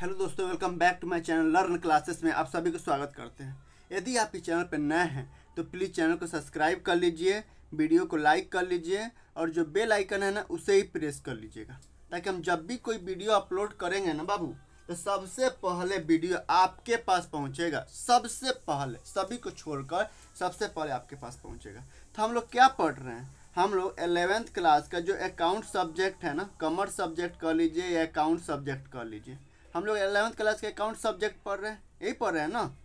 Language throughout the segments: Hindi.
हेलो दोस्तों, welcome back to my channel learn classes में आप सभी को स्वागत करते हैं। यदि आप इस चैनल पर नए हैं तो प्लीज़ चैनल को सब्सक्राइब कर लीजिए, वीडियो को लाइक कर लीजिए और जो बेल आइकन है ना उसे ही प्रेस कर लीजिएगा, ताकि हम जब भी कोई वीडियो अपलोड करेंगे ना बाबू तो सबसे पहले वीडियो आपके पास पहुंचेगा। सबसे पहले, सभी को छोड़कर सबसे पहले आपके पास पहुंचेगा। तो हम लोग क्या पढ़ रहे हैं? हम लोग 11th क्लास का जो अकाउंट सब्जेक्ट है ना, कॉमर्स सब्जेक्ट कर लीजिए या अकाउंट सब्जेक्ट कर लीजिए, हम लोग 11th क्लास के अकाउंट सब्जेक्ट पढ़ रहे हैं, यही पढ़ रहे हैं ना।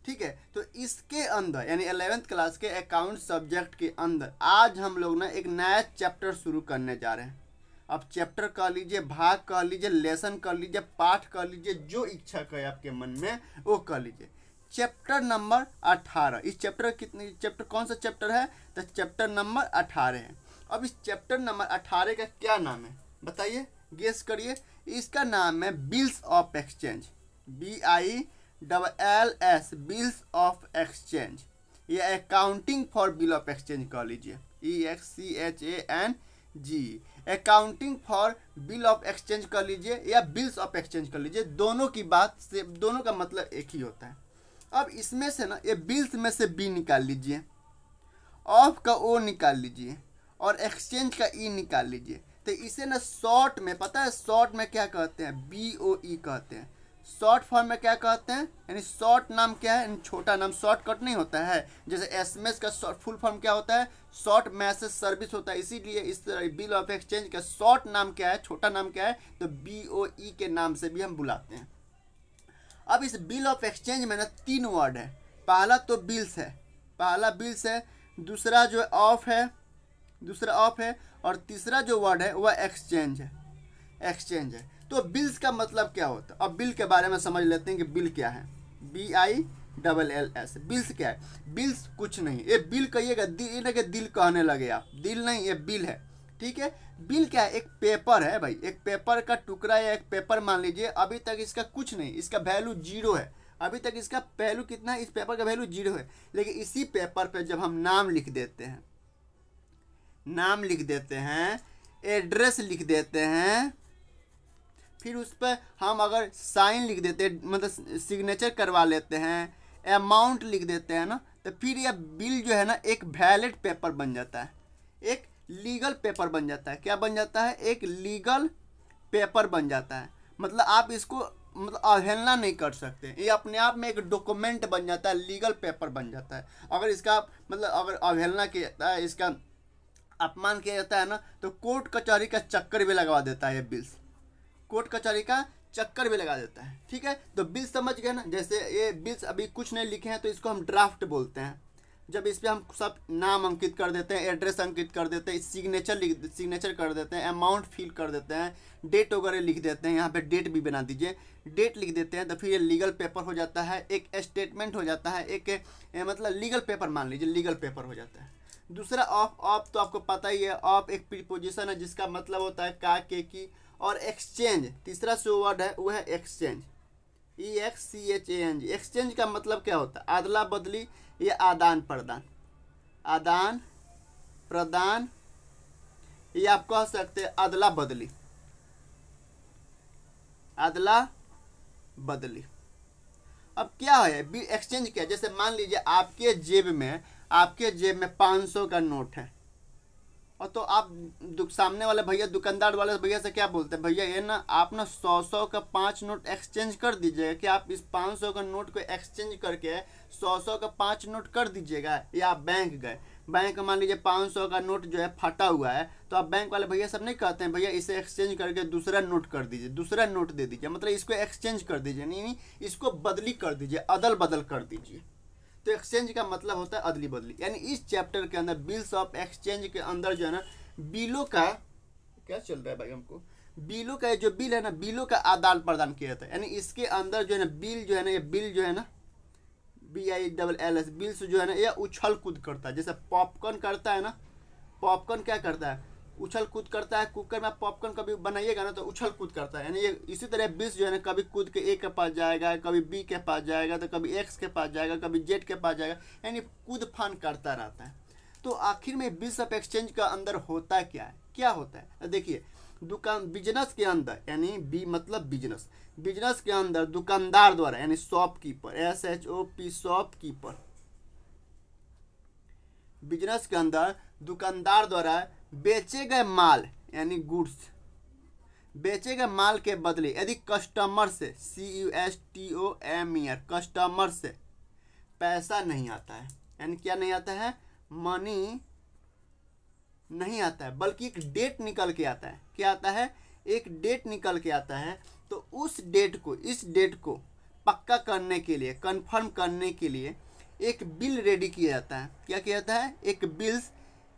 ठीक है, तो इसके अंदर यानी 11th क्लास के अकाउंट सब्जेक्ट के अंदर आज हम लोग ना एक नया चैप्टर शुरू करने जा रहे हैं। अब चैप्टर कह लीजिए, भाग कह लीजिए, लेसन कर लीजिए, पाठ कर लीजिए, जो इच्छा करे आपके मन में वो कर लीजिए। Chapter number 18। इस चैप्टर कौन सा चैप्टर है? तो चैप्टर नंबर 18 है। अब इस चैप्टर नंबर 18 का क्या नाम है बताइए, गेस करिए। इसका नाम है bills of exchange, BILLS, bills of exchange. ये accounting for bill of exchange कह लीजिए, EXCHANG, accounting for bill of exchange कर लीजिए या बिल्स ऑफ एक्सचेंज कर लीजिए। दोनों की बात से, दोनों का मतलब एक ही होता है। अब इसमें से ना ये बिल्स में से B निकाल लीजिए, ऑफ का O निकाल लीजिए और एक्सचेंज का E निकाल लीजिए। तो इसे ना शॉर्ट में, पता है शॉर्ट में क्या कहते हैं? BOE कहते हैं। शॉर्ट फॉर्म में क्या कहते हैं? यानी शॉर्ट नाम क्या है? छोटा नाम, शॉर्टकट नहीं होता है। जैसे SMS का फुल फॉर्म क्या होता है? शॉर्ट मैसेज सर्विस होता है। इसीलिए इस बिल ऑफ एक्सचेंज का शॉर्ट नाम क्या है, छोटा नाम क्या है? तो BOE के नाम से भी हम बुलाते हैं। अब इस बिल ऑफ एक्सचेंज में ना 3 वर्ड है। पहला तो बिल्स है, पहला बिल्स है, दूसरा जो ऑफ है, दूसरा ऑफ है, और तीसरा जो वर्ड है वह एक्सचेंज है, एक्सचेंज है। तो बिल्स का मतलब क्या होता है? अब बिल के बारे में समझ लेते हैं कि बिल क्या है। BILLS, बिल्स क्या है? बिल्स कुछ नहीं, ये बिल कहिएगा, दिल ना कि दिल कहने लगे आप, दिल नहीं, ये बिल है। ठीक है, बिल क्या है? एक पेपर है भाई, एक पेपर का टुकड़ा या एक पेपर मान लीजिए। अभी तक इसका कुछ नहीं, इसका वैल्यू 0 है। अभी तक इसका वैल्यू कितना है? इस पेपर का वैल्यू 0 है। लेकिन इसी पेपर पे जब हम नाम लिख देते हैं, नाम लिख देते हैं, एड्रेस लिख देते हैं, फिर उस पर हम अगर साइन लिख देते हैं, मतलब सिग्नेचर करवा लेते हैं, अमाउंट लिख देते हैं ना, तो फिर यह बिल जो है ना एक वैलिड पेपर बन जाता है, एक लीगल पेपर बन जाता है। क्या बन जाता है? एक लीगल पेपर बन जाता है। मतलब आप इसको मतलब अवहेलना नहीं कर सकते, ये अपने आप में एक डॉक्यूमेंट बन जाता है, लीगल पेपर बन जाता है। अगर इसका मतलब अगर अवहेलना किया जाता है, इसका अपमान किया जाता है ना, तो कोर्ट कचहरी का चक्कर भी लगवा देता है ये बिल्स, कोर्ट कचहरी का चक्कर भी लगा देता है। ठीक है, तो बिल समझ गए ना। जैसे ये बिल्स अभी कुछ नहीं लिखे हैं तो इसको हम ड्राफ्ट बोलते हैं। जब इस पर हम सब नाम अंकित कर देते हैं, एड्रेस अंकित कर देते हैं, सिग्नेचर कर देते हैं, अमाउंट फिल कर देते हैं, डेट वगैरह लिख देते हैं, यहाँ पे डेट भी बना दीजिए, डेट लिख देते हैं, तो फिर ये लीगल पेपर हो जाता है, एक स्टेटमेंट हो जाता है, एक मतलब लीगल पेपर मान लीजिए, लीगल पेपर हो जाता है। दूसरा ऑफ, ऑफ तो आपको पता ही है, ऑफ एक प्रीपोजिशन है जिसका मतलब होता है का, के, की। और एक्सचेंज तीसरा जो वर्ड है वो है एक्सचेंज, EXCHANG। एक्सचेंज का मतलब क्या होता है? अदला बदली या आदान प्रदान, आदान प्रदान, या आप कह सकते हैं अदला बदली, अदला बदली। अब क्या है एक्सचेंज? क्या? जैसे मान लीजिए आपके जेब में 500 का नोट है, और तो आप सामने वाले भैया, दुकानदार वाले भैया से क्या बोलते हैं? भैया ये ना आप ना 100 का 5 नोट एक्सचेंज कर दीजिएगा। कि आप इस 500 का नोट को एक्सचेंज करके 100 का 5 नोट कर दीजिएगा। या आप बैंक गए, बैंक मान लीजिए 500 का नोट जो है फटा हुआ है, तो आप बैंक वाले भैया सब नहीं कहते हैं भैया इसे एक्सचेंज करके दूसरा नोट कर दीजिए, दूसरा नोट दे दीजिए, मतलब इसको एक्सचेंज कर दीजिए, नहीं इसको बदली कर दीजिए, अदल बदल कर दीजिए। तो एक्सचेंज का मतलब होता है अदली बदली। यानी इस चैप्टर के अंदर बिल्स ऑफ एक्सचेंज के अंदर जो है ना, बिलों का क्या चल रहा है भाई, हमको बिलों का जो बिल है ना, बिलों का आदान प्रदान किया जाता है। यानी इसके अंदर जो है ना बिल जो है ना, ये बिल जो है ना BILLS, बिल्स जो है ना ये उछल कूद करता है। जैसे पॉपकॉर्न करता है ना, पॉपकॉर्न क्या करता है? उछल कूद करता है। कुकर में पॉपकॉर्न कभी बनाइएगा ना तो उछल कूद करता है। यानी ये इसी तरह बिल्स जो है ना कभी कूद के A के पास जाएगा, कभी B के पास जाएगा, तो कभी X के पास जाएगा, कभी Z के पास जाएगा, यानी कूद फान करता रहता है। तो आखिर में बिल्स ऑफ एक्सचेंज का अंदर होता क्या है? क्या होता है देखिए, दुकान बिजनेस के अंदर, यानी बी मतलब बिजनेस, बिजनेस के अंदर दुकानदार द्वारा यानी शॉपकीपर, SHOP शॉपकीपर, बिजनेस के अंदर दुकानदार द्वारा बेचे गए माल यानी गुड्स, बेचे गए माल के बदले यदि कस्टमर से CUSTOMER कस्टमर से पैसा नहीं आता है, यानी क्या नहीं आता है, मनी नहीं आता है, बल्कि एक डेट निकल के आता है। क्या आता है, एक डेट निकल के आता है। तो उस डेट को, इस डेट को पक्का करने के लिए, कंफर्म करने के लिए एक बिल रेडी किया जाता है। क्या किया जाता है, एक बिल्स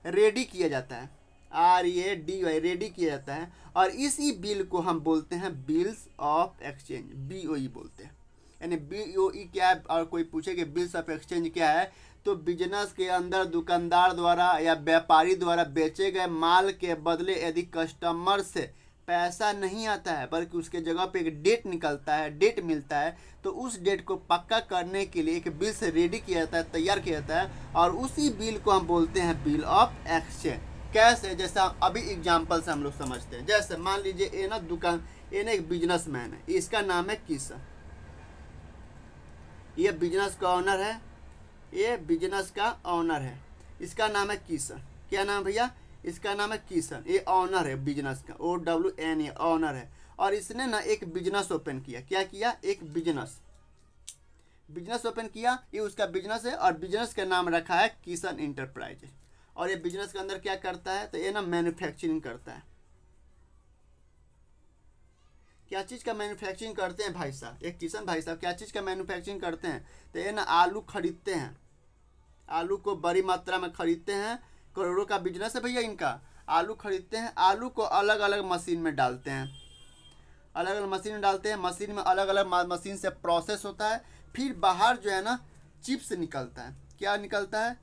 रेडी किया जाता है, RADY रेडी किया जाता है। और इसी बिल को हम बोलते हैं बिल्स ऑफ एक्सचेंज, BOE बोलते हैं। यानी BOE क्या है, और कोई पूछे कि बिल्स ऑफ एक्सचेंज क्या है, तो बिजनेस के अंदर दुकानदार द्वारा या व्यापारी द्वारा बेचे गए माल के बदले यदि कस्टमर से पैसा नहीं आता है, बल्कि उसके जगह पे एक डेट निकलता है, डेट मिलता है, तो उस डेट को पक्का करने के लिए एक बिल से रेडी किया जाता है, तैयार किया जाता है। और उसी बिल को हम बोलते हैं बिल ऑफ एक्सचेंज। कैसे, जैसा अभी एग्जाम्पल से हम लोग समझते हैं। जैसे मान लीजिए ये ना दुकान, ये ना एक बिजनेसमैन है, इसका नाम है किशन, ये बिजनेस का ऑनर है, ये बिजनेस का ऑनर है, इसका नाम है किशन। क्या नाम भैया, इसका नाम है किशन, ये ऑनर है बिजनेस का, OWN ये ऑनर है। और इसने ना एक बिजनेस ओपन किया। क्या किया, एक बिजनेस ओपन किया, ये उसका बिजनेस है और बिजनेस का नाम रखा है किशन इंटरप्राइजेज। और ये बिजनेस के अंदर क्या करता है, तो ये ना मैन्युफैक्चरिंग करता है। क्या चीज़ का मैन्युफैक्चरिंग करते हैं भाई साहब, एक किशन भाई साहब क्या चीज़ का मैन्युफैक्चरिंग करते हैं, तो ये ना आलू खरीदते हैं, आलू को बड़ी मात्रा में खरीदते हैं, करोड़ों का बिजनेस है भैया इनका। आलू खरीदते हैं, आलू को अलग अलग मशीन में डालते हैं, अलग अलग मशीन में डालते हैं, मशीन में अलग अलग मशीन से प्रोसेस होता है, फिर बाहर जो है ना चिप्स निकलता है। क्या निकलता है,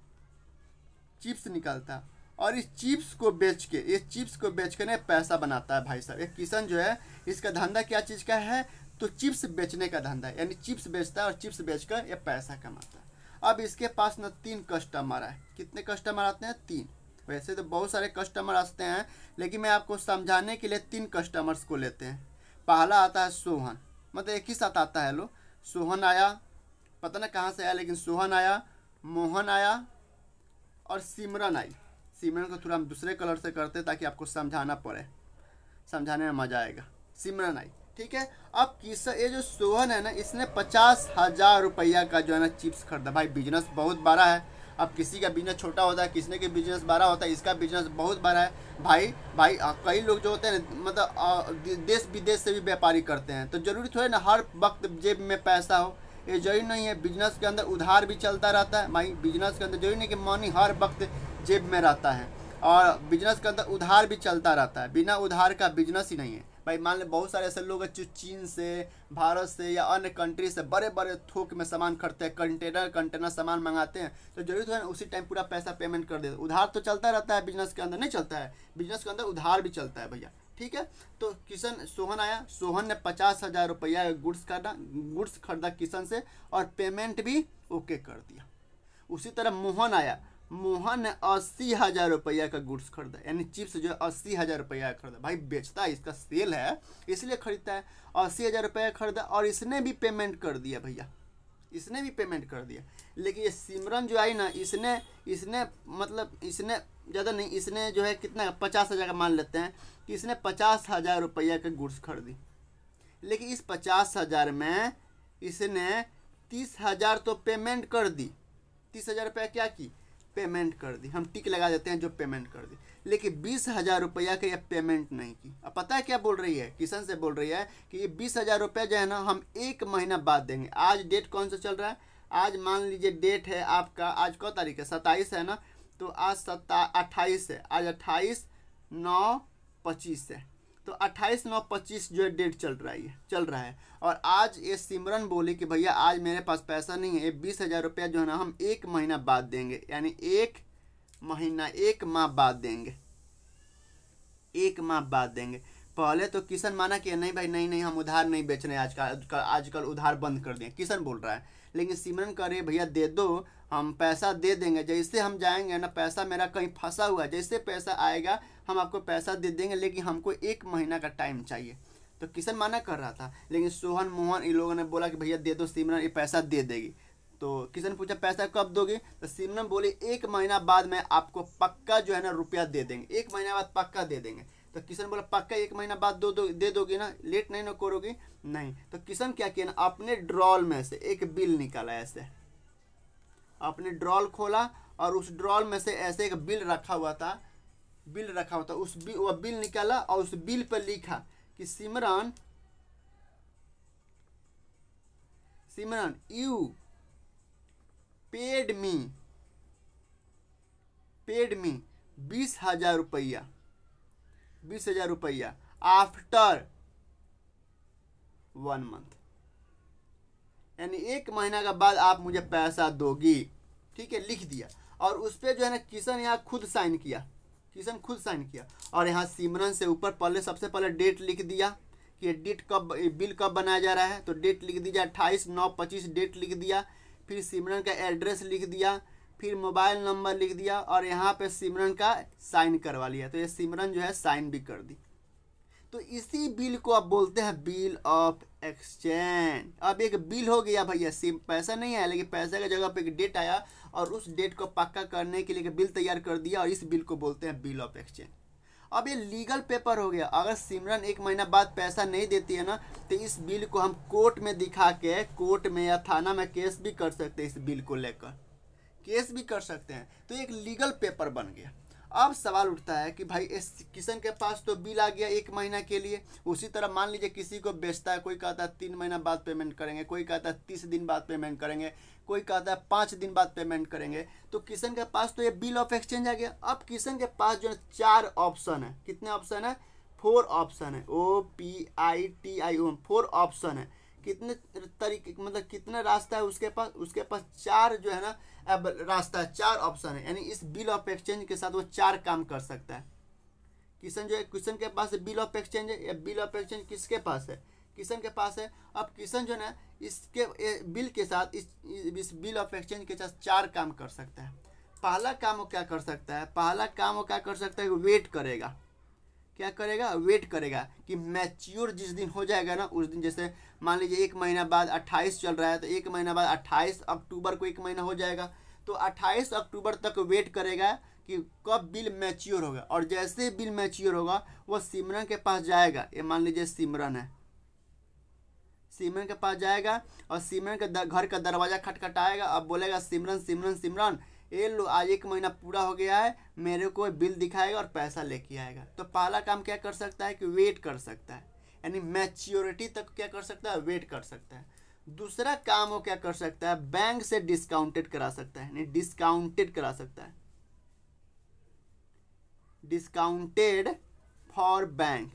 चिप्स निकलता है। और इस चिप्स को बेच के, ये चिप्स को बेच के ना पैसा बनाता है भाई साहब। एक किशन जो है, इसका धंधा क्या चीज़ का है, तो चिप्स बेचने का धंधा है, यानी चिप्स बेचता है और चिप्स बेचकर ये पैसा कमाता है। अब इसके पास ना 3 कस्टमर है। कितने कस्टमर आते हैं, 3। वैसे तो बहुत सारे कस्टमर आते हैं, लेकिन मैं आपको समझाने के लिए 3 कस्टमर्स को लेते हैं। पहला आता है सोहन, मतलब एक ही साथ आता है लो। सोहन आया, पता ना कहाँ से आया, लेकिन सोहन आया, मोहन आया और सिमरन आई। सिमरन को थोड़ा हम दूसरे कलर से करते हैं ताकि आपको समझाना पड़े, समझाने में मज़ा आएगा। सिमरन आई, ठीक है। अब ये जो सोहन है ना, इसने 50,000 रुपया का जो है ना चिप्स खरीदा। भाई बिजनेस बहुत बड़ा है। अब किसी का बिजनेस छोटा होता है, किसी के बिजनेस बड़ा होता है, इसका बिजनेस बहुत बड़ा है भाई। कई लोग जो होते हैं मतलब देश विदेश से भी व्यापारी करते हैं, तो जरूरी थोड़ा ना हर वक्त जेब में पैसा हो, ये जरूरी नहीं है। बिजनेस के अंदर उधार भी चलता रहता है भाई, बिजनेस के अंदर जरूरी नहीं कि मनी हर वक्त जेब में रहता है, और बिजनेस के अंदर उधार भी चलता रहता है। बिना उधार का बिजनेस ही नहीं है भाई। मान ले बहुत सारे ऐसे लोग हैं जो चीन से, भारत से या अन्य कंट्री से बड़े बड़े थोक में सामान खरीदते हैं, कंटेनर सामान मंगाते हैं, तो जरूरी है उसी टाइम पूरा पैसा पेमेंट कर देते। उधार तो चलता रहता है, बिजनेस के अंदर नहीं चलता है, बिजनेस के अंदर उधार भी चलता है भैया, ठीक है। तो किशन, सोहन आया, सोहन ने 50,000 रुपया गुड्स खरीदा किशन से और पेमेंट भी ओके कर दिया। उसी तरह मोहन आया, मोहन ने 80,000 रुपया का गुड्स खरीदा, यानी चिप्स जो है 80,000 रुपया खरीदा। भाई बेचता है, इसका सेल है इसलिए खरीदता है। 80,000 रुपया खरीदा और इसने भी पेमेंट कर दिया भैया, इसने भी पेमेंट कर दिया। लेकिन ये सिमरन जो आई ना, इसने मतलब इसने ज़्यादा नहीं, इसने जो है कितना 50,000 का मान लेते हैं कि इसने 50,000 रुपया के गुड्स खरीदी। लेकिन इस 50,000 में इसने 30,000 तो पेमेंट कर दी, 30,000 रुपया क्या की, पेमेंट कर दी। हम टिक लगा देते हैं जो पेमेंट कर दी। लेकिन 20,000 रुपया का ये पेमेंट नहीं की। अब पता है क्या बोल रही है, किशन से बोल रही है कि ये 20,000 रुपया जो है ना हम 1 महीना बाद देंगे। आज डेट कौन सा चल रहा है, आज मान लीजिए डेट है आपका, आज कौ तारीख है, 27 है ना, तो आज 28 है, आज 28/9/25 है, तो 28/9/25 जो है डेट चल रहा है। और आज ये सिमरन बोली कि भैया आज मेरे पास पैसा नहीं है, ये 20,000 रुपया जो है ना हम 1 महीना बाद देंगे, यानी 1 माह बाद देंगे, 1 माह बाद देंगे। पहले तो किशन माना कि नहीं भाई, नहीं हम उधार नहीं बेच रहे हैं, आजकल उधार बंद कर दिए, किशन बोल रहा है। लेकिन सिमरन कह रही है भैया दे दो, हम पैसा दे देंगे, जैसे हम जाएंगे ना, पैसा मेरा कहीं फंसा हुआ है, जैसे पैसा आएगा हम आपको पैसा दे देंगे, लेकिन हमको 1 महीना का टाइम चाहिए। तो किशन माना कर रहा था, लेकिन सोहन मोहन इन लोगों ने बोला कि भैया दे दो, सिमरन ये पैसा दे देगी। तो किशन पूछा पैसा कब दोगे, तो सिमरन बोली 1 महीना बाद में आपको पक्का जो है ना रुपया दे देंगे, 1 महीना बाद पक्का दे देंगे। तो किशन बोला पक्का 1 महीना बाद दे दोगे ना, लेट नहीं ना करोगी? नहीं। तो किशन क्या किया ना, अपने ड्रॉल में से एक बिल निकाला, ऐसे अपने ड्रॉल खोला और उस ड्रॉल में से ऐसे एक बिल रखा हुआ था, वह बिल निकाला और उस बिल पर लिखा कि सिमरन यू पेड मी 20,000 रुपया, 20,000 रुपया आफ्टर 1 मंथ, यानी 1 महीना के बाद आप मुझे पैसा दोगी। ठीक है, लिख दिया। और उस पर जो है ना किशन यहाँ खुद साइन किया, और यहाँ सिमरन से ऊपर पहले सबसे पहले डेट लिख दिया कि डेट कब, बिल कब बनाया जा रहा है, तो डेट लिख दीजिए 28/9/25 डेट लिख दिया। फिर सिमरन का एड्रेस लिख दिया, फिर मोबाइल नंबर लिख दिया, और यहाँ पे सिमरन का साइन करवा लिया। तो ये सिमरन जो है साइन भी कर दी। तो इसी बिल को आप बोलते हैं बिल ऑफ एक्सचेंज। अब एक बिल हो गया भैया, पैसा नहीं आया, लेकिन पैसा की जगह पे एक डेट आया, और उस डेट को पक्का करने के लिए बिल तैयार कर दिया, और इस बिल को बोलते हैं बिल ऑफ एक्सचेंज। अब ये लीगल पेपर हो गया। अगर सिमरन 1 महीना बाद पैसा नहीं देती है ना, तो इस बिल को हम कोर्ट में दिखा के, कोर्ट में या थाना में केस भी कर सकते हैं, इस बिल को लेकर केस भी कर सकते हैं। तो एक लीगल पेपर बन गया। अब सवाल उठता है कि भाई इस किशन के पास तो बिल आ गया 1 महीना के लिए, उसी तरह मान लीजिए किसी को बेचता है, कोई कहता है 3 महीना बाद पेमेंट करेंगे, कोई कहता है 30 दिन बाद पेमेंट करेंगे, कोई कहता है 5 दिन बाद पेमेंट करेंगे। तो किशन के पास तो ये बिल ऑफ एक्सचेंज आ गया। अब किशन के पास जो है 4 ऑप्शन है, कितने ऑप्शन है? 4 ऑप्शन है, OPITION 4 ऑप्शन है। कितने तरीके, मतलब कितना रास्ता है उसके पास 4 जो है ना अब रास्ता है, 4 ऑप्शन है। यानी इस बिल ऑफ एक्सचेंज के साथ वो 4 काम कर सकता है। किशन जो है, किशन के पास बिल ऑफ एक्सचेंज है, या बिल ऑफ एक्सचेंज किसके पास है? किशन के पास है। अब किशन जो है ना इसके बिल के साथ, इस बिल ऑफ एक्सचेंज के साथ 4 काम कर सकता है। पहला काम वो क्या कर सकता है? वेट करेगा। क्या करेगा? वेट करेगा कि मैच्योर जिस दिन हो जाएगा ना, उस दिन, जैसे मान लीजिए 1 महीना बाद 28 चल रहा है, तो 1 महीना बाद 28 अक्टूबर को 1 महीना हो जाएगा, तो 28 अक्टूबर तक वेट करेगा कि कब बिल मैच्योर होगा। और जैसे बिल मैच्योर होगा वो सिमरन के पास जाएगा। ये मान लीजिए सिमरन है, सिमरन के पास जाएगा और सिमरन के घर का दरवाज़ा खटखटाएगा। अब बोलेगा सिमरन ये लो, आज 1 महीना पूरा हो गया है, मेरे को बिल दिखाएगा और पैसा लेके आएगा। तो पहला काम क्या कर सकता है कि वेट कर सकता है, यानी मैच्योरिटी तक क्या कर सकता है? वेट कर सकता है। दूसरा काम वो क्या कर सकता है? बैंक से डिस्काउंटेड करा सकता है, यानी डिस्काउंटेड करा सकता है, डिस्काउंटेड फॉर बैंक,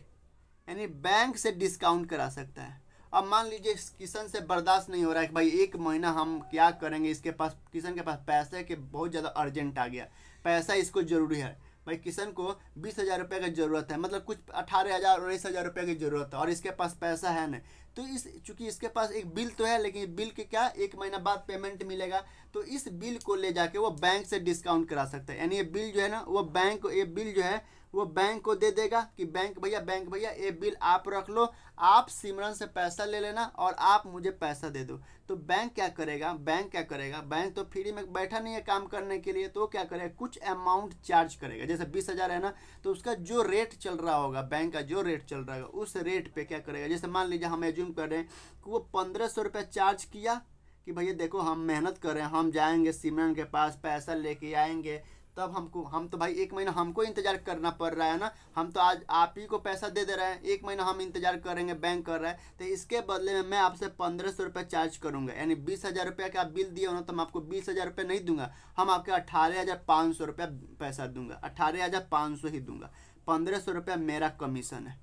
यानी बैंक से डिस्काउंट करा सकता है। अब मान लीजिए किशन से बर्दाश्त नहीं हो रहा है कि भाई 1 महीना हम क्या करेंगे, इसके पास, किशन के पास पैसे के बहुत ज़्यादा अर्जेंट आ गया, पैसा इसको ज़रूरी है। भाई किशन को 20,000 रुपये की ज़रूरत है, मतलब कुछ 18,000 19,000 रुपये की ज़रूरत है, और इसके पास पैसा है नहीं। तो चूँकि इसके पास एक बिल तो है, लेकिन बिल के क्या 1 महीना बाद पेमेंट मिलेगा, तो इस बिल को ले जाके वो बैंक से डिस्काउंट करा सकता है। यानी ये बिल जो है ना, वो बिल जो है वो बैंक को दे देगा कि बैंक भैया ये बिल आप रख लो, आप सिमरन से पैसा ले लेना और आप मुझे पैसा दे दो। तो बैंक क्या करेगा? बैंक तो फ्री में बैठा नहीं है काम करने के लिए, तो क्या करेगा? कुछ अमाउंट चार्ज करेगा। जैसे 20,000 है ना, तो उसका जो रेट चल रहा होगा, बैंक का जो रेट चल रहा होगा, उस रेट पे क्या करेगा? जैसे मान लीजिए हम एज्यूम कर रहे हैं कि वो 1,500 रुपये चार्ज किया कि भैया देखो हम मेहनत कर रहे हैं, हम जाएंगे सिमरन के पास, पैसा लेके आएंगे, तब हम तो भाई 1 महीना हमको इंतजार करना पड़ रहा है ना, हम तो आज आप ही को पैसा दे रहे हैं, 1 महीना हम इंतजार करेंगे, बैंक कर रहा है, तो इसके बदले में मैं आपसे 1,500 रुपये चार्ज करूंगा। यानी 20,000 रुपये का आप बिल दिए हो ना, तो मैं आपको 20,000 रुपये नहीं दूंगा, हम आपके 18,500 रुपये पैसा दूंगा, 18,500 ही दूंगा, 1,500 रुपये मेरा कमीशन है।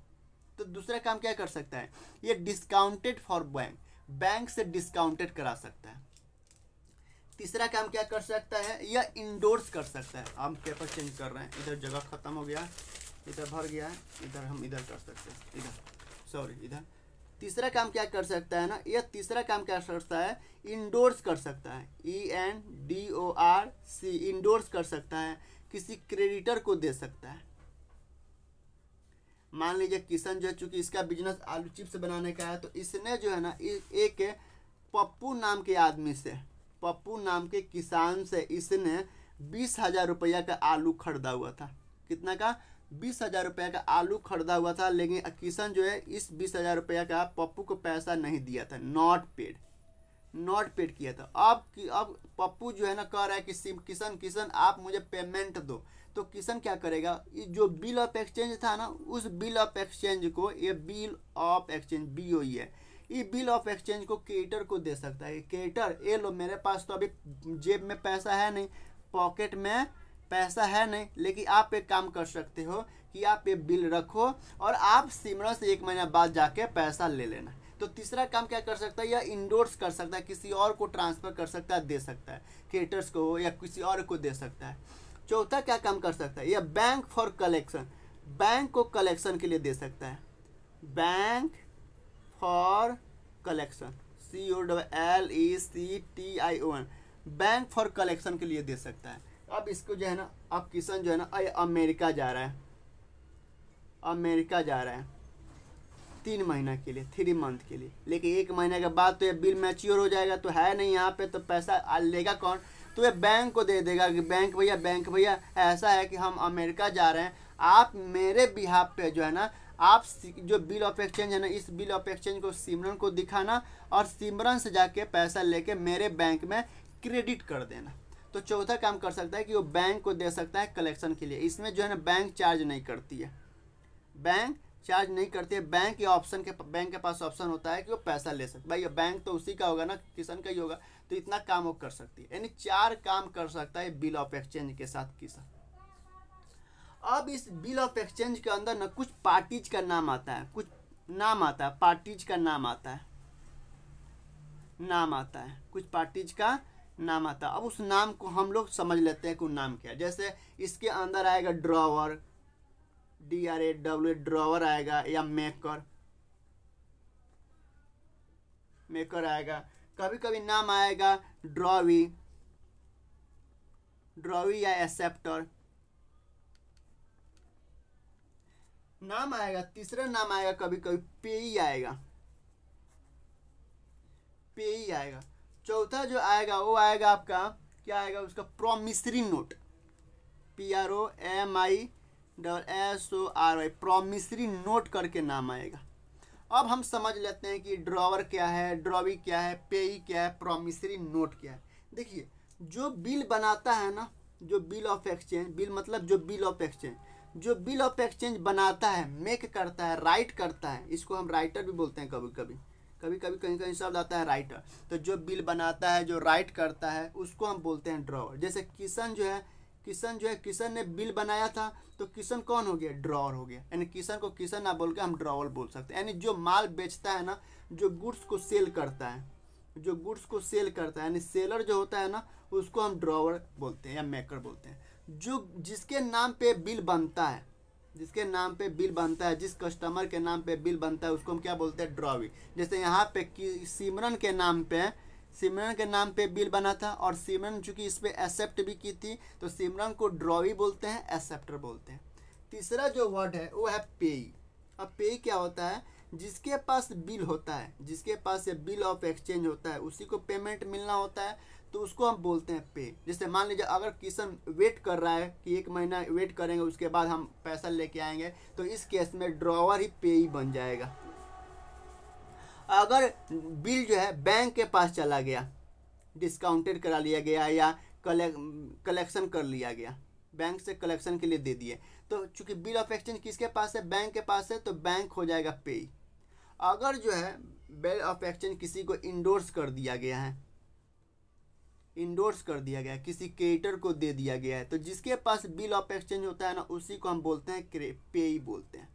तो दूसरा काम क्या कर सकता है? ये डिस्काउंटेड फॉर बैंक से डिस्काउंटेड करा सकता है। तीसरा काम क्या कर सकता है? यह इंडोर्स कर सकता है। हम पेपर चेंज कर रहे हैं, इधर जगह खत्म हो गया, इधर भर गया है, इधर हम इधर कर सकते हैं, इधर सॉरी इधर। तीसरा काम क्या कर सकता है ना, यह तीसरा काम क्या कर सकता है, इंडोर्स कर सकता है, ENDORC, इंडोर्स कर सकता है, किसी क्रेडिटर को दे सकता है। मान लीजिए किशन जो है, चूंकि इसका बिजनेस आलू चिप्स बनाने का है, तो इसने जो है ना एक पप्पू नाम के आदमी से, पप्पू नाम के किसान से इसने 20,000 रुपया का आलू खरीदा हुआ था। कितना का? 20,000 रुपया का आलू खरीदा हुआ था, लेकिन किशन जो है इस 20,000 रुपया का पप्पू को पैसा नहीं दिया था, नॉट पेड किया था। अब पप्पू जो है ना कह रहा है कि किशन आप मुझे पेमेंट दो। तो किशन क्या करेगा, जो बिल ऑफ एक्सचेंज था ना, उस बिल ऑफ एक्सचेंज को, ये बिल ऑफ एक्सचेंज BOE है, ये बिल ऑफ एक्सचेंज को क्रेडिटर को दे सकता है। क्रेडिटर, ये लो मेरे पास तो अभी जेब में पैसा है नहीं, पॉकेट में पैसा है नहीं, लेकिन आप एक काम कर सकते हो कि आप ये बिल रखो और आप सिमरन से 1 महीना बाद जाके पैसा ले लेना। तो तीसरा काम क्या कर सकता है, या इंडोर्स कर सकता है, किसी और को ट्रांसफर कर सकता है, दे सकता है, क्रेडिटर्स को या किसी और को दे सकता है। चौथा क्या काम कर सकता है, या बैंक फॉर कलेक्शन, बैंक को कलेक्शन के लिए दे सकता है, bank for collection, COLECTION, bank for collection के लिए दे सकता है। अब इसको जो है ना, अब किशन जो है ना अमेरिका जा रहा है 3 महीना के लिए, 3 मंथ के लिए, लेकिन 1 महीने के बाद तो ये बिल मैच्योर हो जाएगा, तो है नहीं यहाँ पे, तो पैसा लेगा कौन, तो ये बैंक को दे देगा कि बैंक भैया ऐसा है कि हम अमेरिका जा रहे हैं, आप मेरे बिहाफ पे जो है ना, आप जो बिल ऑफ एक्सचेंज है ना, इस बिल ऑफ एक्सचेंज को सिमरन को दिखाना और सिमरन से जाके पैसा लेके मेरे बैंक में क्रेडिट कर देना। तो चौथा काम कर सकता है कि वो बैंक को दे सकता है कलेक्शन के लिए। इसमें जो है ना बैंक चार्ज नहीं करती है, बैंक के पास ऑप्शन होता है कि वो पैसा ले सकता है। भाई बैंक तो उसी का होगा ना, किसान का ही होगा, तो इतना काम वो कर सकती है। यानी 4 काम कर सकता है बिल ऑफ एक्सचेंज के साथ किसान। अब इस बिल ऑफ एक्सचेंज के अंदर ना कुछ पार्टीज का नाम आता है, पार्टीज का नाम आता है, कुछ पार्टीज का नाम आता है। अब उस नाम को हम लोग समझ लेते हैं कि नाम क्या है। जैसे इसके अंदर आएगा ड्रॉवर, DRAW, ड्रॉवर आएगा, या मेकर आएगा, कभी कभी नाम आएगा ड्रॉवी या एक्सेप्टर नाम आएगा। तीसरा नाम आएगा कभी कभी पेई आएगा। चौथा जो आएगा वो आएगा आपका, क्या आएगा उसका, promissory note, PROMISORY, promissory note करके नाम आएगा। अब हम समझ लेते हैं कि ड्रॉवर क्या है, ड्रॉवी क्या है, पेई क्या है, प्रॉमिसरी नोट क्या है। देखिए, जो बिल बनाता है ना, जो बिल ऑफ एक्सचेंज, बिल मतलब जो बिल ऑफ एक्सचेंज बनाता है, मेक करता है, राइट करता है, इसको हम राइटर भी बोलते हैं कभी कहीं शब्द आता है राइटर। तो जो बिल बनाता है, जो राइट करता है, उसको हम बोलते हैं ड्रॉवर। जैसे किशन ने बिल बनाया था, तो किशन कौन हो गया, ड्रॉवर हो गया। यानी किशन को किशन ना बोल के हम ड्रॉवर बोल सकते हैं। यानी जो माल बेचता है ना, जो गुड्स को सेल करता है, यानी सेलर जो होता है ना, उसको हम ड्रॉवर बोलते हैं या मेकर बोलते हैं। जो जिसके नाम पे बिल बनता है, जिस कस्टमर के नाम पे बिल बनता है, उसको हम क्या बोलते हैं, ड्रॉवी। जैसे यहाँ पे सिमरन के नाम पे बिल बना था, और सिमरन चूंकि इस पे एक्सेप्ट भी की थी, तो सिमरन को ड्रॉवी बोलते हैं, एक्सेप्टर बोलते हैं। तीसरा जो वर्ड है वो है पेई। अब पेई क्या होता है, जिसके पास बिल होता है, जिसके पास ये बिल ऑफ एक्सचेंज होता है, उसी को पेमेंट मिलना होता है, तो उसको हम बोलते हैं पे। जैसे मान लीजिए अगर किशन वेट कर रहा है कि 1 महीना वेट करेंगे, उसके बाद हम पैसा लेके आएंगे, तो इस केस में ड्रॉवर ही पे ही बन जाएगा। अगर बिल जो है बैंक के पास चला गया, डिस्काउंटेड करा लिया गया या कलेक्शन कर लिया गया, बैंक से कलेक्शन के लिए दे दिए, तो चूंकि बिल ऑफ एक्सचेंज किसके पास है, बैंक के पास है, तो बैंक हो जाएगा पे। अगर जो है बिल ऑफ एक्सचेंज किसी को इंडोर्स कर दिया गया, किसी क्रेडिटर को दे दिया गया है, तो जिसके पास बिल ऑफ एक्सचेंज होता है ना, उसी को हम बोलते हैं पेई बोलते हैं।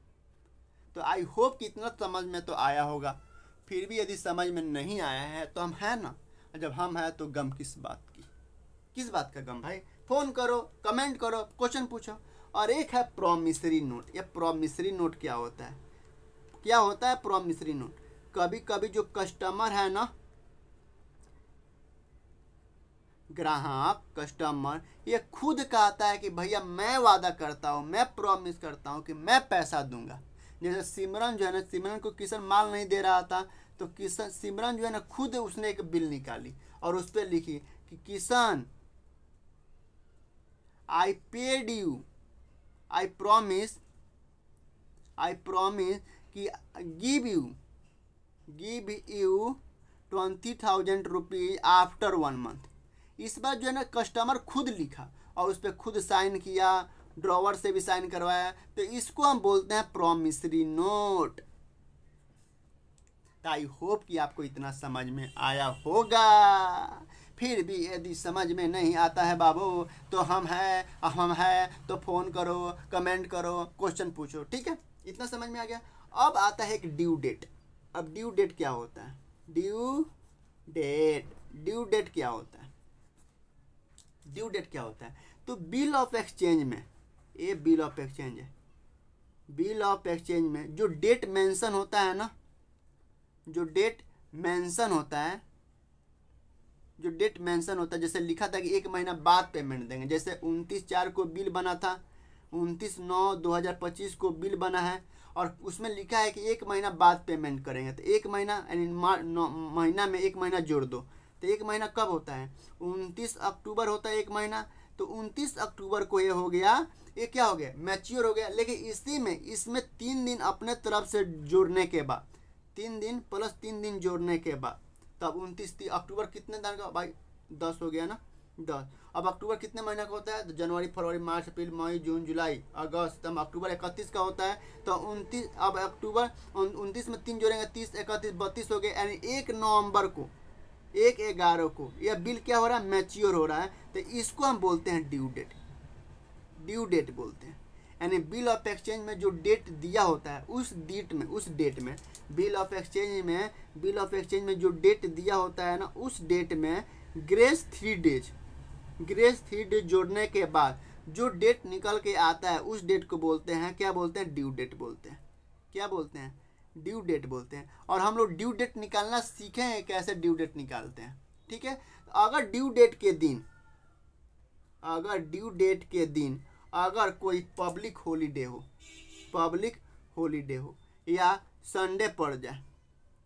तो आई होप कि इतना समझ में तो आया होगा। फिर भी यदि समझ में नहीं आया है तो हम हैं ना, जब हम हैं तो गम किस बात का गम भाई। फ़ोन करो, कमेंट करो, क्वेश्चन पूछो। और एक है प्रॉमिसरी नोट। ये प्रॉमिसरी नोट क्या होता है? क्या होता है प्रॉमिसरी नोट? कभी कभी जो कस्टमर है ना, ग्राहक कस्टमर, ये खुद कहता है कि भैया मैं वादा करता हूँ, मैं प्रॉमिस करता हूँ कि मैं पैसा दूंगा। जैसे सिमरन जो है ना, सिमरन को किशन माल नहीं दे रहा था, तो किशन सिमरन जो है ना खुद उसने एक बिल निकाली और उस पर लिखी कि Kishan I paid you, I promise कि give you 20,000 rupees after 1 month. इस बार जो है ना कस्टमर खुद लिखा और उस पर खुद साइन किया, ड्रॉवर से भी साइन करवाया, तो इसको हम बोलते हैं प्रॉमिसरी नोट। आई होप कि आपको इतना समझ में आया होगा। फिर भी यदि समझ में नहीं आता है बाबू, तो हम हैं तो फ़ोन करो, कमेंट करो, क्वेश्चन पूछो, ठीक है? इतना समझ में आ गया। अब आता है एक ड्यू डेट। अब ड्यू डेट क्या होता है? ड्यू डेट क्या होता है? ड्यू डेट क्या होता है? तो बिल ऑफ एक्सचेंज में, ये बिल ऑफ एक्सचेंज है, बिल ऑफ एक्सचेंज में जो डेट मेंशन होता है ना, जो डेट मेंशन होता है, जैसे लिखा था कि 1 महीना बाद पेमेंट देंगे। जैसे 29/4 को बिल बना था, 29/9/2025 को बिल बना है और उसमें लिखा है कि 1 महीना बाद पेमेंट करेंगे। तो 1 महीना यानी महीना में 1 महीना जोड़ दो, तो 1 महीना कब होता है? 29 अक्टूबर होता है 1 महीना। तो 29 अक्टूबर को ये हो गया, ये क्या हो गया? मैच्योर हो गया। लेकिन इसमें 3 दिन अपने तरफ से जोड़ने के बाद, 3 दिन प्लस 3 दिन जोड़ने के बाद, तब 29 अक्टूबर कितने दिन का भाई? 10 हो गया ना, 10। अब अक्टूबर कितने महीने का होता है? तो जनवरी, फरवरी, मार्च, अप्रैल, मई, जून, जुलाई, अगस्त, तब अक्टूबर 31 का होता है। तो 29, अब अक्टूबर 29 में 3 जोड़ेंगे, 30, 31, 32 हो गए। यानी 1 नवंबर को, 1/11 को यह बिल क्या हो रहा है? मैच्योर हो रहा है। तो इसको हम बोलते हैं ड्यू डेट। ड्यू डेट बोलते हैं। यानी बिल ऑफ एक्सचेंज में जो डेट दिया होता है, उस डेट में बिल ऑफ एक्सचेंज में जो डेट दिया होता है ना, उस डेट में ग्रेस 3 डेज जोड़ने के बाद जो डेट निकल के आता है, उस डेट को बोलते हैं, क्या बोलते हैं? ड्यू डेट बोलते हैं। क्या बोलते हैं? ड्यू डेट बोलते हैं। और हम लोग ड्यू डेट निकालना सीखे हैं, कैसे ड्यू डेट निकालते हैं, ठीक है? अगर ड्यू डेट के दिन अगर कोई पब्लिक हॉलीडे हो या संडे पड़ जाए,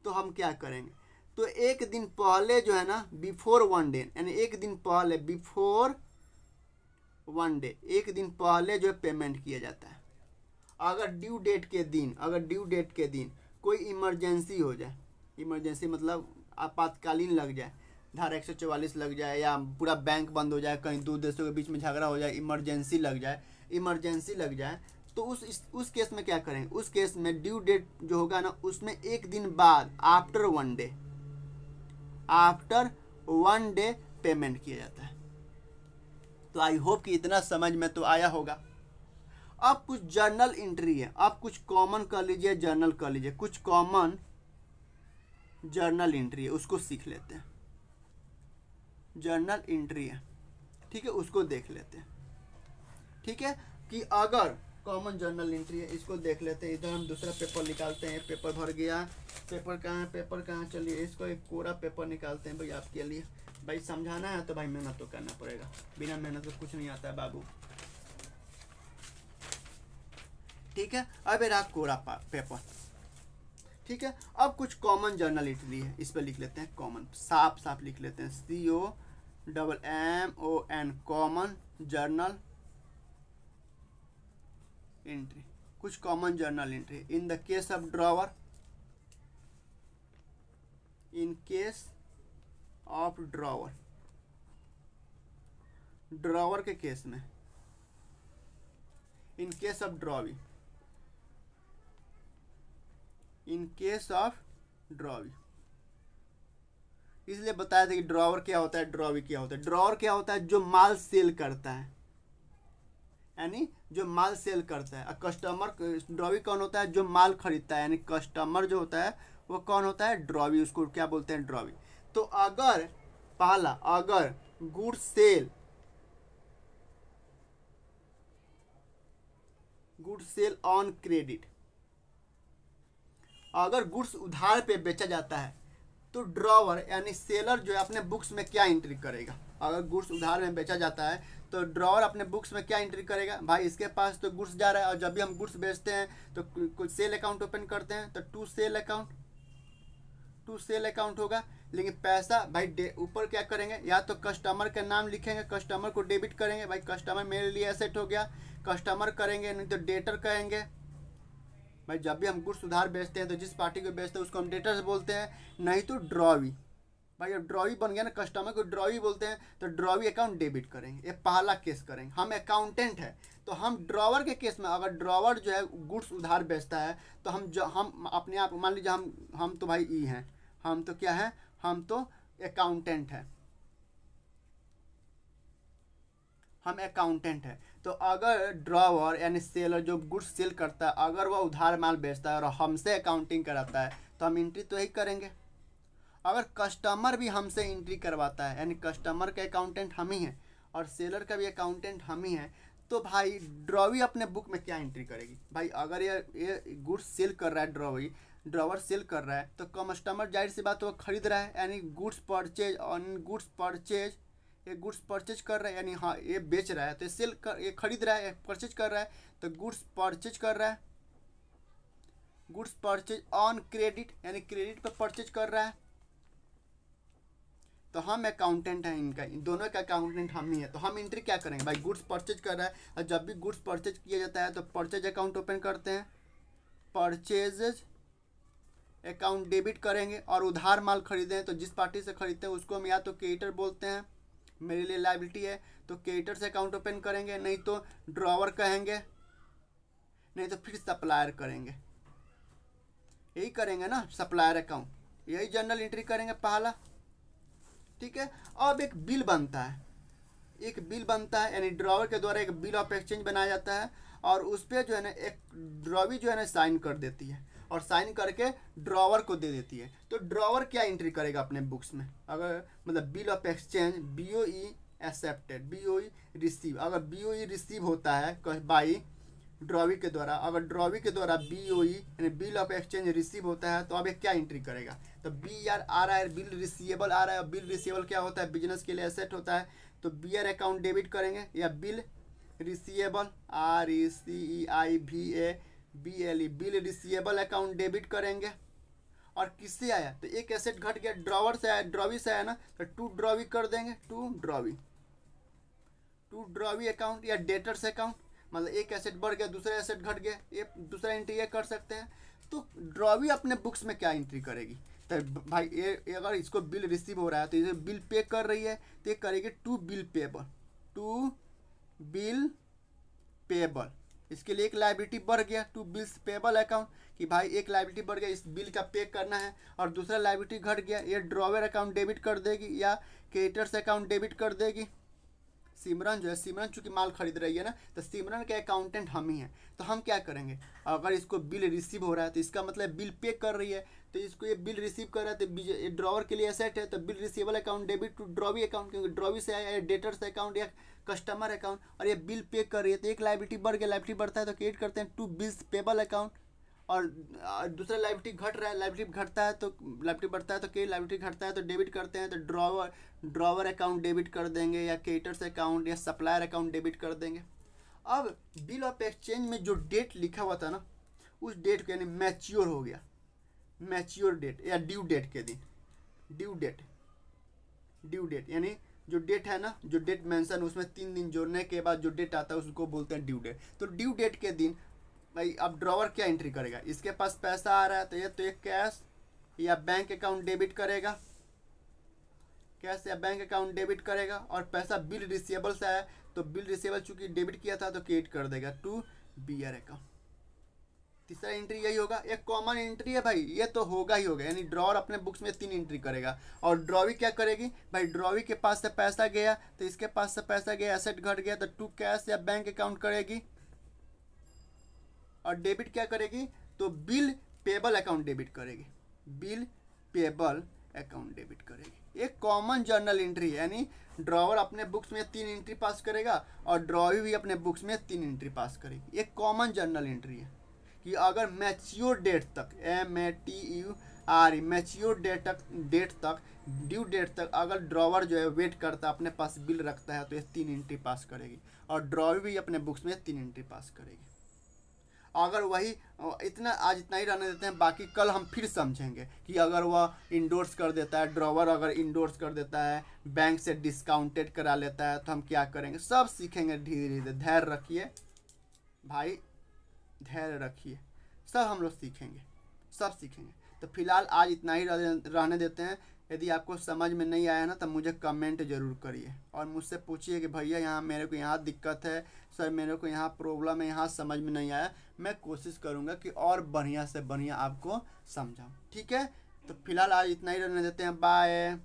तो हम क्या करेंगे? तो 1 दिन पहले जो है ना, बिफोर 1 डे, यानी 1 दिन पहले, बिफोर 1 डे, 1 दिन पहले जो है पेमेंट किया जाता है। अगर ड्यू डेट के दिन कोई इमरजेंसी हो जाए, इमरजेंसी मतलब आपातकालीन लग जाए, धारा 144 लग जाए, या पूरा बैंक बंद हो जाए, कहीं 2 देशों के बीच में झगड़ा हो जाए, इमरजेंसी लग जाए, तो उस केस में क्या करें? उस केस में ड्यू डेट जो होगा ना, उसमें 1 दिन बाद, आफ्टर 1 डे पेमेंट किया जाता है। तो आई होप कि इतना समझ में तो आया होगा। अब कुछ जर्नल एंट्री है, आप कुछ कॉमन कर लीजिए, जर्नल कर लीजिए, कुछ कॉमन जर्नल एंट्री है, उसको सीख लेते हैं। जर्नल एंट्री है, ठीक है, उसको देख लेते हैं। ठीक है, कि अगर कॉमन जर्नल एंट्री है, इसको देख लेते हैं। इधर हम दूसरा पेपर निकालते हैं, पेपर भर गया, पेपर कहाँ? चलिए इसको एक कोरा पेपर निकालते हैं भाई आपके लिए। भाई समझाना है तो भाई मेहनत तो करना पड़ेगा, बिना मेहनत तो कुछ नहीं आता है बाबू। ठीक है, अब ये रहा कोरा पेपर। ठीक है, अब कुछ कॉमन जर्नल एंट्री है, इस पर लिख लेते हैं कॉमन, साफ लिख लेते हैं, COMMON, कॉमन जर्नल एंट्री। कुछ common journal entry in the case of drawer, in case of drawer के केस में, in case of drawee, in case of drawee. इसलिए बताया था कि ड्रॉवर क्या होता है, ड्रॉवी क्या होता है। ड्रॉवर क्या होता है? जो माल सेल करता है, यानी जो माल सेल करता है। और कस्टमर, ड्रॉवी कौन होता है? जो माल खरीदता है, यानी कस्टमर जो होता है वो कौन होता है? ड्रॉवी, उसको क्या बोलते हैं? ड्रॉवी। तो अगर पहला, अगर goods sell, goods sell on credit. अगर गुड्स उधार पे बेचा जाता है तो ड्रॉवर यानी सेलर जो है अपने बुक्स में क्या एंट्री करेगा। अगर गुड्स उधार में बेचा जाता है तो ड्रॉवर अपने बुक्स में क्या एंट्री करेगा, भाई इसके पास तो गुड्स जा रहा है और जब भी हम गुड्स बेचते हैं तो कुछ सेल अकाउंट ओपन करते हैं तो टू सेल अकाउंट होगा। लेकिन पैसा भाई ऊपर क्या करेंगे, या तो कस्टमर का नाम लिखेंगे, कस्टमर को डेबिट करेंगे, भाई कस्टमर मेरे लिए एसेट हो गया, कस्टमर करेंगे, नहीं तो डेटर कहेंगे। भाई जब भी हम गुड्स उधार बेचते हैं तो जिस पार्टी को बेचते हैं उसको हम डेटर्स बोलते हैं, नहीं तो ड्रॉवी। भाई अब ड्रॉवी बन गया ना, कस्टमर को ड्रॉवी बोलते हैं तो ड्रॉवी अकाउंट डेबिट करेंगे। ये पहला केस करेंगे। हम अकाउंटेंट है तो हम ड्रॉवर के केस में, अगर ड्रॉवर जो है गुड्स उधार बेचता है तो हम अपने आप मान लीजिए हम तो भाई ई हैं, हम तो क्या है, हम तो अकाउंटेंट है, हम अकाउंटेंट है। तो अगर ड्रॉवर यानी सेलर जो गुड्स सेल करता है अगर वह उधार माल बेचता है और हमसे अकाउंटिंग कराता है तो हम एंट्री तो यही करेंगे। अगर कस्टमर भी हमसे एंट्री करवाता है यानी कस्टमर का अकाउंटेंट हम ही हैं और सेलर का भी अकाउंटेंट हम ही हैं, तो भाई ड्रॉवी अपने बुक में क्या एंट्री करेगी। भाई अगर ये गुड्स सेल कर रहा है, ड्रॉवर सेल कर रहा है तो कस्टमर जाहिर सी बात वो खरीद रहा है, यानी गुड्स परचेज कर रहा है, यानी हाँ ये बेच रहा है तो ये खरीद रहा है, परचेज कर रहा है, तो गुड्स परचेज कर रहा है, गुड्स परचेज ऑन क्रेडिट यानी क्रेडिट पर परचेज कर रहा है। तो हम अकाउंटेंट हैं, इनका इन दोनों का अकाउंटेंट हम ही है। तो हम एंट्री क्या करेंगे, भाई गुड्स परचेज कर रहा है और जब भी गुड्स परचेज किया जाता है तो परचेज अकाउंट ओपन करते हैं, परचेज अकाउंट डेबिट करेंगे। और उधार माल खरीदें तो जिस पार्टी से खरीदते हैं उसको हम या तो क्रेडिटर बोलते हैं, मेरे लिए लायबिलिटी है तो क्रेडिटर से अकाउंट ओपन करेंगे, नहीं तो ड्रॉवर कहेंगे, नहीं तो फिर सप्लायर करेंगे। यही करेंगे ना, सप्लायर अकाउंट, यही जनरल एंट्री करेंगे पहला। ठीक है। अब एक बिल बनता है, यानी ड्रॉवर के द्वारा एक बिल ऑफ एक्सचेंज बनाया जाता है और उस पर जो है ना एक ड्रॉवी जो है ना साइन कर देती है और साइन करके ड्रॉवर को दे देती है। तो ड्रॉवर क्या एंट्री करेगा अपने बुक्स में, अगर मतलब bill of exchange BOE accepted, BOE receive, अगर BOE रिसीव होता है बाई ड्रॉवी के द्वारा, अगर ड्रॉवी के द्वारा BOE यानी बिल ऑफ एक्सचेंज रिसीव होता है तो अब ये क्या एंट्री करेगा, तो BR आ रहा है, बिल रिसीवेबल आ रहा है। और बिल रिसीवेबल क्या होता है, बिजनेस के लिए एसेट होता है, तो BR अकाउंट डेबिट करेंगे या bill receivable RECEIVABLE bill receivable account debit करेंगे। और किससे आया, तो एक एसेट घट गया, ड्रॉवर से आया, ड्रॉवी से आया ना, तो टू ड्रॉवी कर देंगे, टू ड्रॉवी अकाउंट या डेटर्स अकाउंट, मतलब एक एसेट बढ़ गया दूसरा एसेट घट गया, ये दूसरा एंट्री ये कर सकते हैं। तो ड्रॉवी अपने बुक्स में क्या एंट्री करेगी, तो भाई ये अगर इसको बिल रिसीव हो रहा है तो ये बिल पे कर रही है तो ये करेगी टू बिल पेबल। इसके लिए एक लायबिलिटी बढ़ गया, टू बिल्स पेबल अकाउंट, कि भाई एक लायबिलिटी बढ़ गया, इस बिल का पे करना है, और दूसरा लायबिलिटी घट गया, ये ड्रॉवर अकाउंट डेबिट कर देगी या क्रेडिटर्स अकाउंट डेबिट कर देगी। सिमरन जो है, सिमरन चूंकि माल खरीद रही है ना, तो सिमरन के अकाउंटेंट हम ही हैं, तो हम क्या करेंगे, अगर इसको बिल रिसीव हो रहा है तो इसका मतलब बिल पे कर रही है, तो इसको ये बिल रिसीव कर रहा है तो ये ड्रॉवर के लिए एसेट है, तो bill receivable account debit to drawee account, क्योंकि ड्रॉवी से आया डेटर्स अकाउंट या कस्टमर अकाउंट, और ये बिल पे कर रही है तो एक लायबिलिटी बढ़ गया, लायबिलिटी बढ़ता है तो क्रिएट करते हैं टू बिल्स पेबल अकाउंट, और दूसरा लायबिलिटी घट रहा है, लायबिलिटी घटता है तो लायबिलिटी बढ़ता है तो के लायबिलिटी घटता है तो डेबिट करते हैं, तो ड्रॉवर अकाउंट डेबिट कर देंगे या क्रेडिटर्स अकाउंट या सप्लायर अकाउंट डेबिट कर देंगे। अब बिल ऑफ एक्सचेंज में जो डेट लिखा हुआ था ना, उस डेट को यानी मैच्योर हो गया, मैच्योर डेट या ड्यू डेट के दिन, ड्यू डेट यानी जो डेट है ना, जो डेट मेंशन उसमें 3 दिन जोड़ने के बाद जो डेट आता है उसको बोलते हैं ड्यू डेट। तो ड्यू डेट के दिन भाई अब ड्रॉवर क्या एंट्री करेगा, इसके पास पैसा आ रहा है तो ये कैश या बैंक अकाउंट डेबिट करेगा, कैश या बैंक अकाउंट डेबिट करेगा, और पैसा बिल रिसीवेबल से आया तो बिल रिसीवेबल चूंकि डेबिट किया था तो क्रेडिट कर देगा टू BR अकाउंट। तीसरा एंट्री यही होगा, एक कॉमन एंट्री है भाई, ये तो होगा ही होगा, यानी ड्रॉवर अपने बुक्स में 3 एंट्री करेगा। और ड्रॉवी क्या करेगी, भाई ड्रॉवी के पास से पैसा गया तो इसके पास से पैसा गया, एसेट घट गया तो टू कैश या बैंक अकाउंट करेगी, और डेबिट क्या करेगी, तो बिल पेबल अकाउंट डेबिट करेगी, बिल पेबल अकाउंट डेबिट करेगी। एक कॉमन जर्नल एंट्री है, यानी ड्रॉवर अपने बुक्स में 3 एंट्री पास करेगा और ड्रॉवी भी अपने बुक्स में 3 एंट्री पास करेगी। एक कॉमन जर्नल एंट्री है कि अगर मैच्योर डेट तक MATURE मैच्योर डेट तक ड्यू डेट तक अगर ड्रॉवर जो है वेट करता अपने पास बिल रखता है तो ये 3 एंट्री पास करेगी और ड्रॉवर भी अपने बुक्स में 3 एंट्री पास करेगी। अगर वही आज इतना ही रहने देते हैं, बाकी कल हम फिर समझेंगे कि अगर वह इंडोर्स कर देता है, ड्रॉवर अगर इंडोर्स कर देता है, बैंक से डिस्काउंटेड करा लेता है तो हम क्या करेंगे, सब सीखेंगे धीरे धीरे। धैर्य रखिए भाई, धैर्य रखिए, सब हम लोग सीखेंगे, सब सीखेंगे। तो फिलहाल आज इतना ही रहने देते हैं। यदि आपको समझ में नहीं आया ना तो मुझे कमेंट जरूर करिए और मुझसे पूछिए कि भैया यहाँ मेरे को यहाँ दिक्कत है, सर मेरे को यहाँ प्रॉब्लम है, यहाँ समझ में नहीं आया। मैं कोशिश करूँगा कि और बढ़िया से बढ़िया आपको समझाऊँ, ठीक है। तो फिलहाल आज इतना ही रहने देते हैं। बाय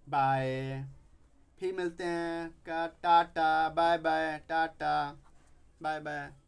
बाय, फिर मिलते हैं। Tata bye bye, tata bye bye.